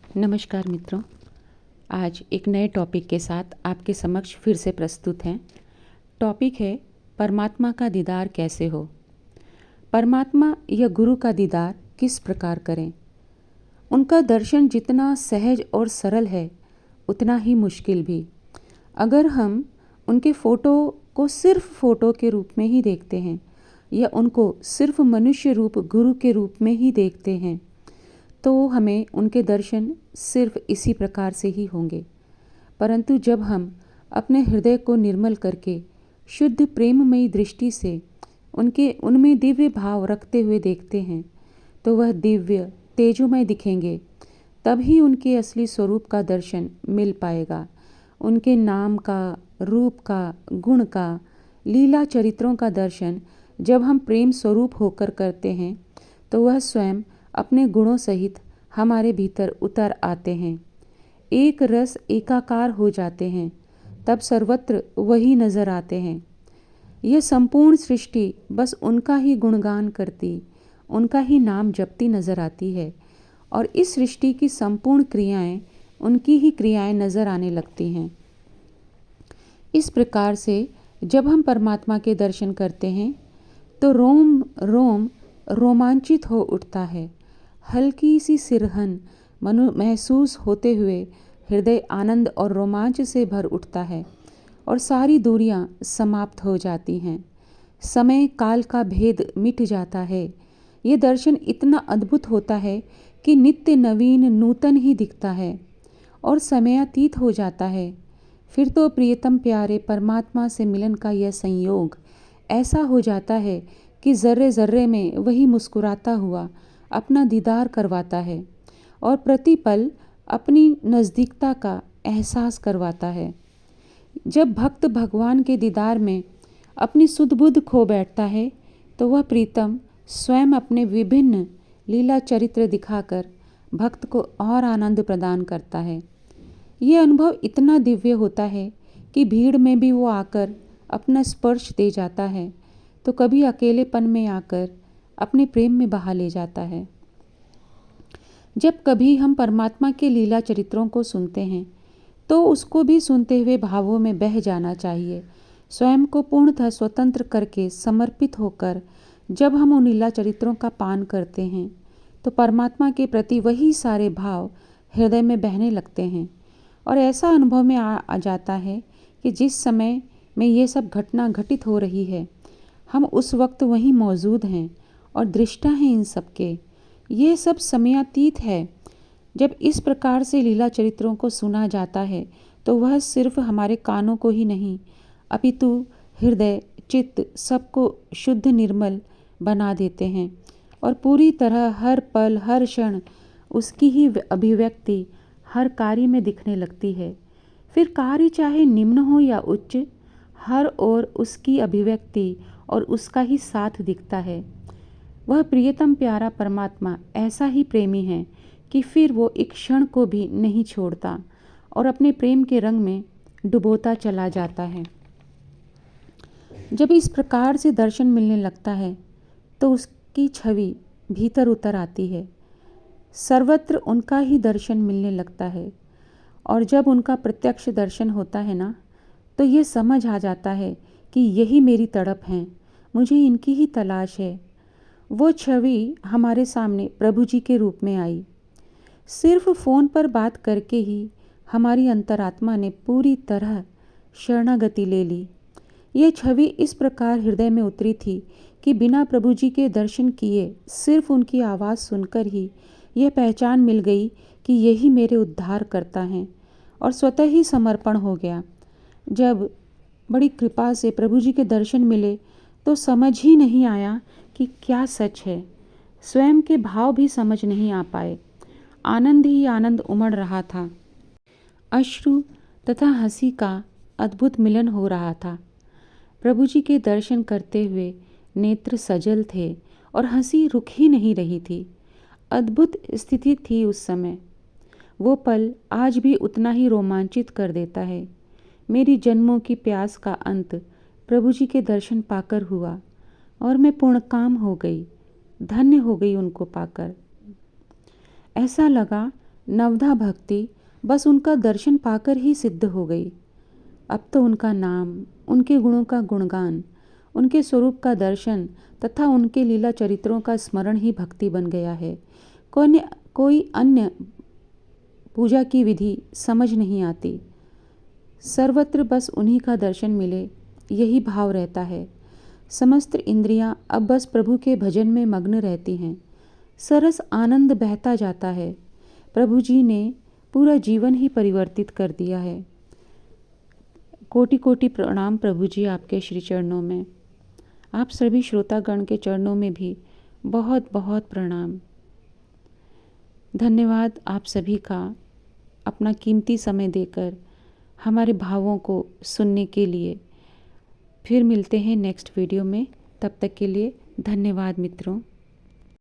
नमस्कार मित्रों, आज एक नए टॉपिक के साथ आपके समक्ष फिर से प्रस्तुत हैं। टॉपिक है परमात्मा का दीदार कैसे हो। परमात्मा या गुरु का दीदार किस प्रकार करें। उनका दर्शन जितना सहज और सरल है उतना ही मुश्किल भी। अगर हम उनके फ़ोटो को सिर्फ फ़ोटो के रूप में ही देखते हैं या उनको सिर्फ मनुष्य रूप गुरु के रूप में ही देखते हैं तो हमें उनके दर्शन सिर्फ इसी प्रकार से ही होंगे। परंतु जब हम अपने हृदय को निर्मल करके शुद्ध प्रेममयी दृष्टि से उनमें दिव्य भाव रखते हुए देखते हैं तो वह दिव्य तेजोमय दिखेंगे। तभी उनके असली स्वरूप का दर्शन मिल पाएगा। उनके नाम का, रूप का, गुण का, लीला चरित्रों का दर्शन जब हम प्रेम स्वरूप होकर करते हैं तो वह स्वयं अपने गुणों सहित हमारे भीतर उतर आते हैं। एक रस एकाकार हो जाते हैं, तब सर्वत्र वही नज़र आते हैं। यह संपूर्ण सृष्टि बस उनका ही गुणगान करती, उनका ही नाम जपती नज़र आती है और इस सृष्टि की संपूर्ण क्रियाएं उनकी ही क्रियाएं नज़र आने लगती हैं। इस प्रकार से जब हम परमात्मा के दर्शन करते हैं तो रोम रोम रोमांचित हो उठता है। हल्की सी सिरहन महसूस होते हुए हृदय आनंद और रोमांच से भर उठता है और सारी दूरियां समाप्त हो जाती हैं। समय काल का भेद मिट जाता है। ये दर्शन इतना अद्भुत होता है कि नित्य नवीन नूतन ही दिखता है और समयातीत हो जाता है। फिर तो प्रियतम प्यारे परमात्मा से मिलन का यह संयोग ऐसा हो जाता है कि ज़र्रे ज़र्रे में वही मुस्कुराता हुआ अपना दीदार करवाता है और प्रतिपल अपनी नज़दीकता का एहसास करवाता है। जब भक्त भगवान के दीदार में अपनी सुध बुध खो बैठता है तो वह प्रीतम स्वयं अपने विभिन्न लीला चरित्र दिखाकर भक्त को और आनंद प्रदान करता है। ये अनुभव इतना दिव्य होता है कि भीड़ में भी वो आकर अपना स्पर्श दे जाता है तो कभी अकेलेपन में आकर अपने प्रेम में बहा ले जाता है। जब कभी हम परमात्मा के लीला चरित्रों को सुनते हैं तो उसको भी सुनते हुए भावों में बह जाना चाहिए। स्वयं को पूर्णतः स्वतंत्र करके समर्पित होकर जब हम उन लीला चरित्रों का पान करते हैं तो परमात्मा के प्रति वही सारे भाव हृदय में बहने लगते हैं और ऐसा अनुभव में आ जाता है कि जिस समय में ये सब घटना घटित हो रही है हम उस वक्त वहीं मौजूद हैं और दृष्टा हैं इन सब के। ये सब समयातीत है। जब इस प्रकार से लीला चरित्रों को सुना जाता है तो वह सिर्फ हमारे कानों को ही नहीं अपितु हृदय चित्त सबको शुद्ध निर्मल बना देते हैं और पूरी तरह हर पल हर क्षण उसकी ही अभिव्यक्ति हर कार्य में दिखने लगती है। फिर कार्य चाहे निम्न हो या उच्च, हर ओर उसकी अभिव्यक्ति और उसका ही साथ दिखता है। वह प्रियतम प्यारा परमात्मा ऐसा ही प्रेमी है कि फिर वो एक क्षण को भी नहीं छोड़ता और अपने प्रेम के रंग में डुबोता चला जाता है। जब इस प्रकार से दर्शन मिलने लगता है तो उसकी छवि भीतर उतर आती है। सर्वत्र उनका ही दर्शन मिलने लगता है और जब उनका प्रत्यक्ष दर्शन होता है ना तो ये समझ आ जाता है कि यही मेरी तड़प है, मुझे इनकी ही तलाश है। वो छवि हमारे सामने प्रभु जी के रूप में आई। सिर्फ फ़ोन पर बात करके ही हमारी अंतरात्मा ने पूरी तरह शरणागति ले ली। ये छवि इस प्रकार हृदय में उतरी थी कि बिना प्रभु जी के दर्शन किए सिर्फ उनकी आवाज़ सुनकर ही यह पहचान मिल गई कि यही मेरे उद्धार करता हैं और स्वतः ही समर्पण हो गया। जब बड़ी कृपा से प्रभु जी के दर्शन मिले तो समझ ही नहीं आया कि क्या सच है। स्वयं के भाव भी समझ नहीं आ पाए। आनंद ही आनंद उमड़ रहा था। अश्रु तथा हंसी का अद्भुत मिलन हो रहा था। प्रभु जी के दर्शन करते हुए नेत्र सजल थे और हंसी रुक ही नहीं रही थी। अद्भुत स्थिति थी उस समय। वो पल आज भी उतना ही रोमांचित कर देता है। मेरी जन्मों की प्यास का अंत प्रभु जी के दर्शन पाकर हुआ और मैं पूर्णकाम हो गई, धन्य हो गई उनको पाकर। ऐसा लगा नवधा भक्ति बस उनका दर्शन पाकर ही सिद्ध हो गई। अब तो उनका नाम, उनके गुणों का गुणगान, उनके स्वरूप का दर्शन तथा उनके लीला चरित्रों का स्मरण ही भक्ति बन गया है। कोई अन्य पूजा की विधि समझ नहीं आती। सर्वत्र बस उन्हीं का दर्शन मिले, यही भाव रहता है। समस्त इंद्रियां अब बस प्रभु के भजन में मग्न रहती हैं। सरस आनंद बहता जाता है। प्रभु जी ने पूरा जीवन ही परिवर्तित कर दिया है। कोटि कोटि प्रणाम प्रभु जी आपके श्री चरणों में। आप सभी श्रोतागण के चरणों में भी बहुत बहुत प्रणाम। धन्यवाद आप सभी का अपना कीमती समय देकर हमारे भावों को सुनने के लिए। फिर मिलते हैं नेक्स्ट वीडियो में। तब तक के लिए धन्यवाद मित्रों।